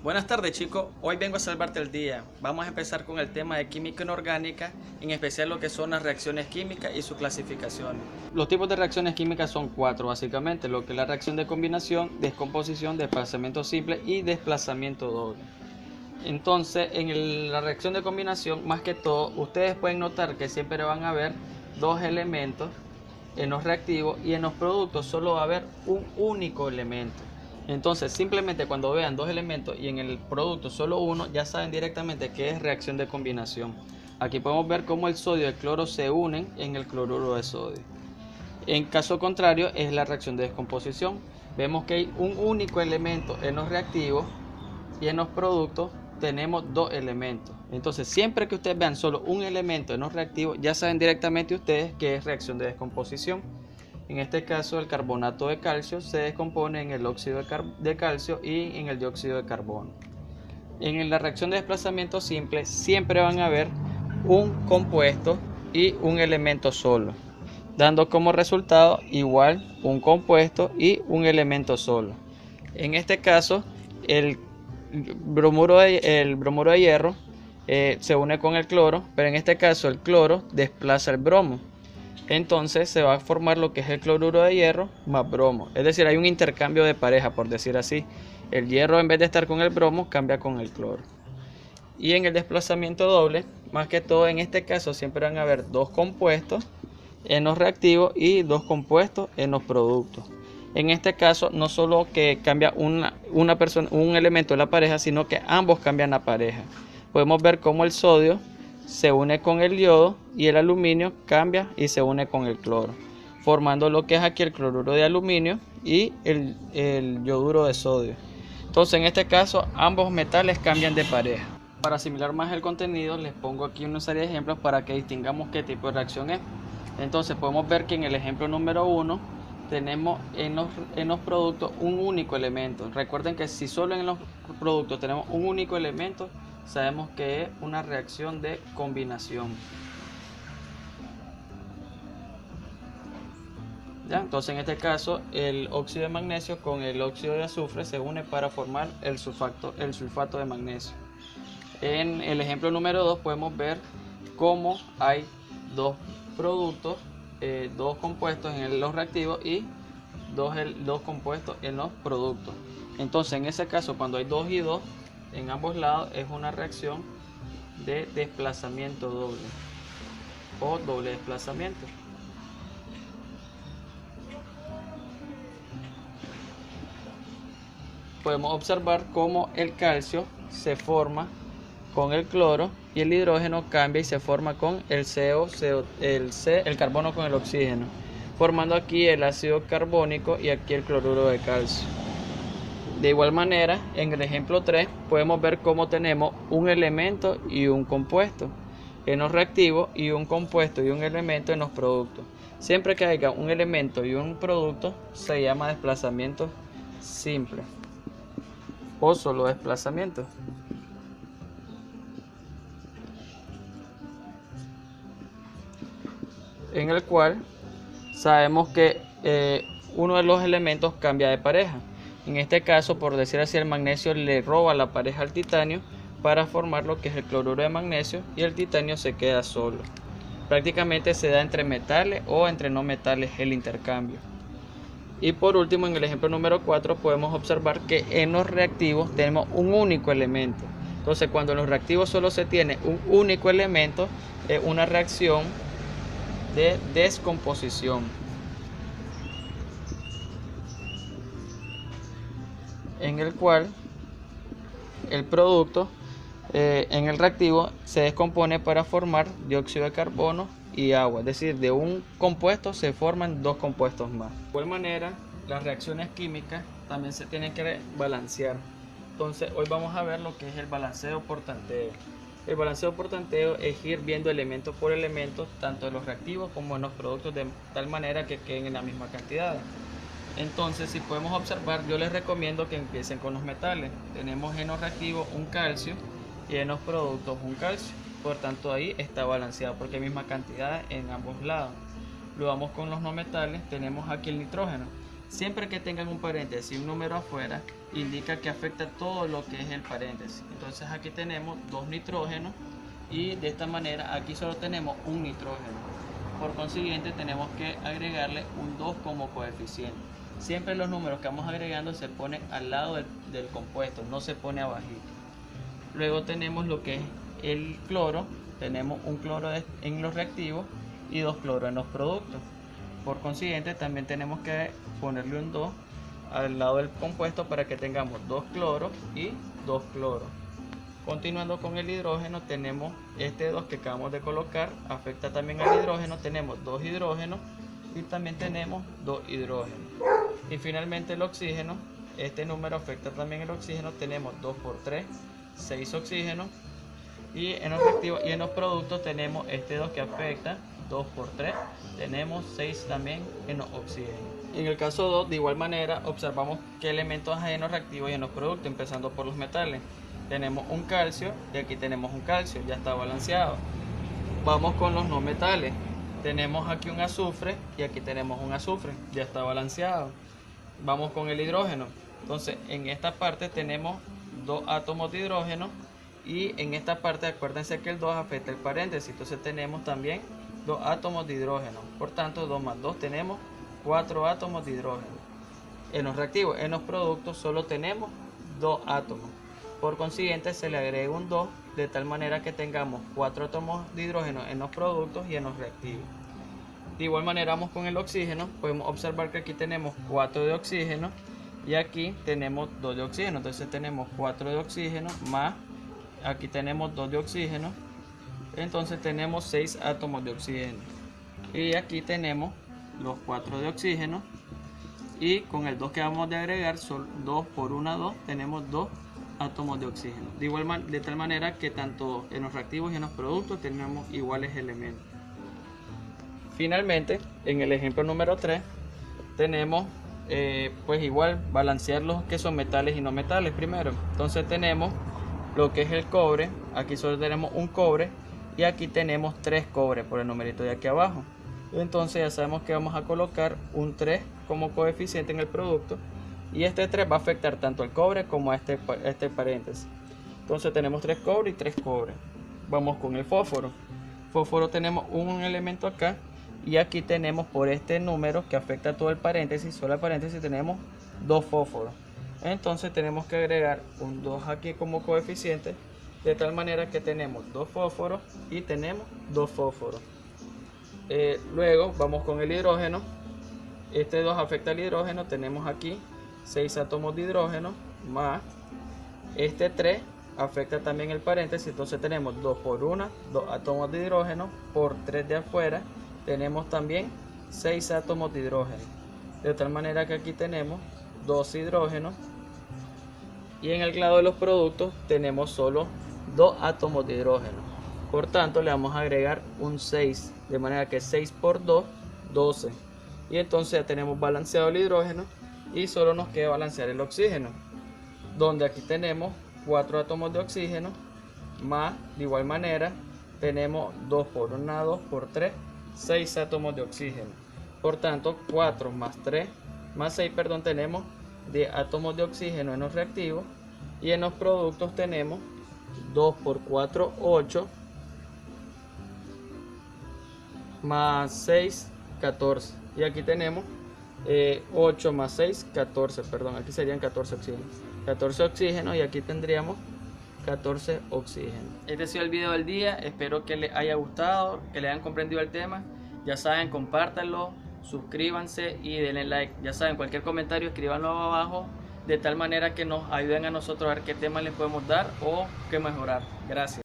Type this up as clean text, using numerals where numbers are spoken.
Buenas tardes chicos, hoy vengo a salvarte el día. Vamos a empezar con el tema de química inorgánica, en especial lo que son las reacciones químicas y su clasificación. Los tipos de reacciones químicas son cuatro básicamente, lo que es la reacción de combinación, descomposición, desplazamiento simple y desplazamiento doble. Entonces, la reacción de combinación, más que todo, ustedes pueden notar que siempre van a haber dos elementos en los reactivos y en los productos solo va a haber un único elemento. Entonces, simplemente cuando vean dos elementos y en el producto solo uno, ya saben directamente que es reacción de combinación. Aquí podemos ver cómo el sodio y el cloro se unen en el cloruro de sodio. En caso contrario, es la reacción de descomposición. Vemos que hay un único elemento en los reactivos y en los productos tenemos dos elementos. Entonces, siempre que ustedes vean solo un elemento en los reactivos, ya saben directamente ustedes que es reacción de descomposición. En este caso, el carbonato de calcio se descompone en el óxido de calcio y en el dióxido de carbono. En la reacción de desplazamiento simple siempre van a haber un compuesto y un elemento solo, dando como resultado igual un compuesto y un elemento solo. En este caso, el bromuro de hierro se une con el cloro, pero en este caso el cloro desplaza el bromo. Entonces se va a formar lo que es el cloruro de hierro más bromo. Es decir, hay un intercambio de pareja, por decir así. El hierro, en vez de estar con el bromo, cambia con el cloro. Y en el desplazamiento doble, más que todo en este caso, siempre van a haber dos compuestos en los reactivos y dos compuestos en los productos. En este caso, no solo que cambia un elemento de la pareja, sino que ambos cambian la pareja. Podemos ver cómo el sodio se une con el yodo y el aluminio cambia y se une con el cloro, formando lo que es aquí el cloruro de aluminio y el yoduro de sodio. Entonces, en este caso, ambos metales cambian de pareja. Para asimilar más el contenido, les pongo aquí una serie de ejemplos para que distingamos qué tipo de reacción es. Entonces, podemos ver que en el ejemplo número 1 tenemos en los productos un único elemento. Recuerden que si solo en los productos tenemos un único elemento, sabemos que es una reacción de combinación. ¿Ya? Entonces, en este caso, el óxido de magnesio con el óxido de azufre se une para formar el sulfato de magnesio. En el ejemplo número 2 podemos ver cómo hay dos productos, dos compuestos en los reactivos y dos compuestos en los productos. Entonces, en ese caso, cuando hay 2 y 2 en ambos lados, es una reacción de desplazamiento doble o doble desplazamiento. Podemos observar cómo el calcio se forma con el cloro y el hidrógeno cambia y se forma con el el carbono con el oxígeno, formando aquí el ácido carbónico y aquí el cloruro de calcio. De igual manera, en el ejemplo 3 podemos ver cómo tenemos un elemento y un compuesto en los reactivos y un compuesto y un elemento en los productos. Siempre que haya un elemento y un producto se llama desplazamiento simple o solo desplazamiento. En el cual sabemos que uno de los elementos cambia de pareja. En este caso, por decir así, el magnesio le roba la pareja al titanio para formar lo que es el cloruro de magnesio y el titanio se queda solo. Prácticamente se da entre metales o entre no metales el intercambio. Y por último, en el ejemplo número 4 podemos observar que en los reactivos tenemos un único elemento. Entonces, cuando en los reactivos solo se tiene un único elemento, es una reacción de descomposición, en el cual el producto en el reactivo se descompone para formar dióxido de carbono y agua, es decir, de un compuesto se forman dos compuestos más. De igual manera, las reacciones químicas también se tienen que balancear. Entonces, hoy vamos a ver lo que es el balanceo por tanteo. El balanceo por tanteo es ir viendo elemento por elemento, tanto en los reactivos como en los productos, de tal manera que queden en la misma cantidad. Entonces, si podemos observar, yo les recomiendo que empiecen con los metales. Tenemos en los reactivos un calcio y en los productos un calcio. Por tanto, ahí está balanceado porque hay misma cantidad en ambos lados. Lo vamos con los no metales. Tenemos aquí el nitrógeno. Siempre que tengan un paréntesis y un número afuera, indica que afecta todo lo que es el paréntesis. Entonces aquí tenemos 2 nitrógenos y de esta manera aquí solo tenemos un nitrógeno. Por consiguiente tenemos que agregarle un 2 como coeficiente. Siempre los números que vamos agregando se ponen al lado del compuesto, no se pone abajito. Luego tenemos lo que es el cloro. Tenemos un cloro en los reactivos y 2 cloros en los productos. Por consiguiente también tenemos que ponerle un 2 al lado del compuesto para que tengamos 2 cloros y 2 cloros. Continuando con el hidrógeno, tenemos este 2 que acabamos de colocar, afecta también al hidrógeno, tenemos 2 hidrógenos y también tenemos 2 hidrógenos. Y finalmente el oxígeno, este número afecta también el oxígeno, tenemos 2 por 3, 6 oxígenos. Y en los reactivos y en los productos tenemos este 2 que afecta, 2 por 3, tenemos 6 también en los oxígenos. En el caso 2, de igual manera, observamos qué elementos hay en los reactivos y en los productos, empezando por los metales. Tenemos un calcio y aquí tenemos un calcio, ya está balanceado. Vamos con los no metales. Tenemos aquí un azufre y aquí tenemos un azufre, ya está balanceado. Vamos con el hidrógeno. Entonces, en esta parte tenemos 2 átomos de hidrógeno y en esta parte acuérdense que el 2 afecta el paréntesis, entonces tenemos también 2 átomos de hidrógeno. Por tanto, 2 más 2 tenemos 4 átomos de hidrógeno. En los reactivos, en los productos solo tenemos 2 átomos. Por consiguiente se le agrega un 2 de tal manera que tengamos 4 átomos de hidrógeno en los productos y en los reactivos. De igual manera vamos con el oxígeno, podemos observar que aquí tenemos 4 de oxígeno y aquí tenemos 2 de oxígeno, entonces tenemos 4 de oxígeno más, aquí tenemos 2 de oxígeno, entonces tenemos 6 átomos de oxígeno. Y aquí tenemos los 4 de oxígeno y con el 2 que vamos de agregar, son 2 por 1, 2, tenemos 2 átomos de oxígeno. De tal manera que tanto en los reactivos y en los productos tenemos iguales elementos. Finalmente, en el ejemplo número 3, tenemos pues igual balancear los que son metales y no metales primero. Entonces tenemos lo que es el cobre, aquí solo tenemos un cobre y aquí tenemos 3 cobres por el numerito de aquí abajo. Entonces ya sabemos que vamos a colocar un 3 como coeficiente en el producto y este 3 va a afectar tanto al cobre como a este paréntesis. Entonces tenemos 3 cobre y 3 cobre. Vamos con el fósforo. Fósforo tenemos un elemento acá y aquí tenemos por este número que afecta todo el paréntesis, solo el paréntesis tenemos 2 fósforos. Entonces tenemos que agregar un 2 aquí como coeficiente de tal manera que tenemos 2 fósforos y tenemos 2 fósforos. Luego vamos con el hidrógeno. Este 2 afecta al hidrógeno, tenemos aquí 6 átomos de hidrógeno más este 3 afecta también el paréntesis, entonces tenemos 2 por 1, 2 átomos de hidrógeno por 3 de afuera, tenemos también 6 átomos de hidrógeno, de tal manera que aquí tenemos 2 hidrógenos y en el lado de los productos tenemos solo 2 átomos de hidrógeno, por tanto le vamos a agregar un 6, de manera que 6 por 2, 12 y entonces ya tenemos balanceado el hidrógeno y solo nos queda balancear el oxígeno, donde aquí tenemos 4 átomos de oxígeno más, de igual manera tenemos 2 por 1, 2 por 3, 6 átomos de oxígeno. Por tanto 4 más 3 más 6, perdón, tenemos 10 átomos de oxígeno en los reactivos y en los productos tenemos 2 por 4, 8 más 6, 14 y aquí tenemos 8 más 6, 14, perdón, aquí serían 14 oxígenos. 14 oxígenos y aquí tendríamos 14 oxígenos. Este ha sido el video del día, espero que les haya gustado, que le hayan comprendido el tema. Ya saben, compártanlo, suscríbanse y denle like. Ya saben, cualquier comentario escríbanlo abajo de tal manera que nos ayuden a nosotros a ver qué tema les podemos dar o qué mejorar. Gracias.